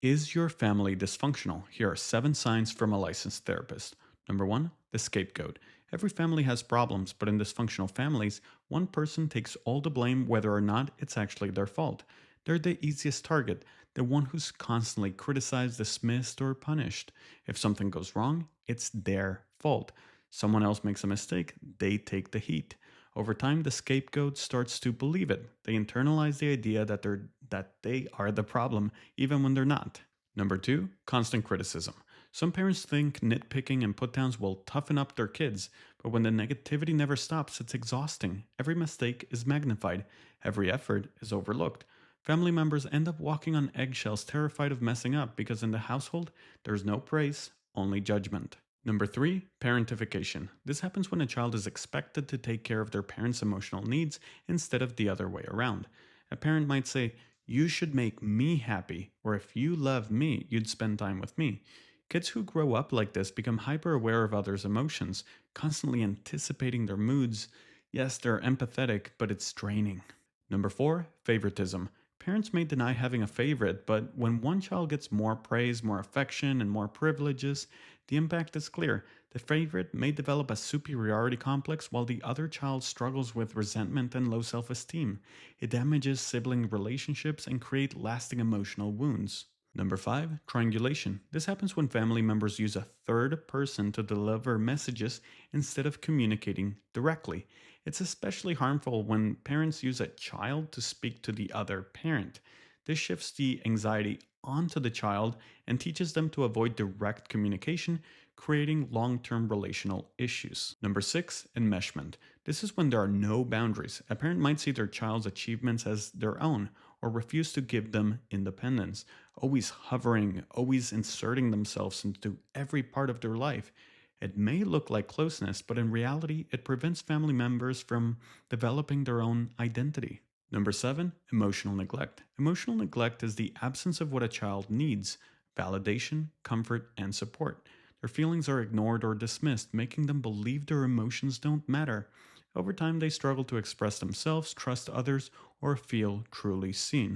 Is your family dysfunctional? Here are 7 signs from a licensed therapist. Number 1, the scapegoat. Every family has problems, but in dysfunctional families, one person takes all the blame whether or not it's actually their fault. They're the easiest target, the one who's constantly criticized, dismissed, or punished. If something goes wrong, it's their fault. Someone else makes a mistake, they take the heat. Over time, the scapegoat starts to believe it. They internalize the idea that they are the problem even when they're not. Number 2, constant criticism. Some parents think nitpicking and put downs will toughen up their kids, but when the negativity never stops, it's exhausting. Every mistake is magnified, every effort is overlooked. Family members end up walking on eggshells, terrified of messing up because in the household, there's no praise, only judgment. Number 3, parentification. This happens when a child is expected to take care of their parents' emotional needs instead of the other way around. A parent might say, "You should make me happy," or "If you love me, you'd spend time with me." Kids who grow up like this become hyper aware of others' emotions, constantly anticipating their moods. Yes, they're empathetic, but it's draining. Number 4, favoritism. Parents may deny having a favorite, but when one child gets more praise, more affection, and more privileges, the impact is clear. The favorite may develop a superiority complex while the other child struggles with resentment and low self esteem. It damages sibling relationships and creates lasting emotional wounds. Number 5, triangulation. This happens when family members use a third person to deliver messages instead of communicating directly. It's especially harmful when parents use a child to speak to the other parent. This shifts the anxiety onto the child and teaches them to avoid direct communication, creating long term relational issues. Number 6, enmeshment. This is when there are no boundaries. A parent might see their child's achievements as their own or refuse to give them independence, always hovering, always inserting themselves into every part of their life. It may look like closeness, but in reality, it prevents family members from developing their own identity. Number 7, emotional neglect. Emotional neglect is the absence of what a child needs: validation, comfort, and support. Their feelings are ignored or dismissed, making them believe their emotions don't matter. Over time, they struggle to express themselves, trust others, or feel truly seen.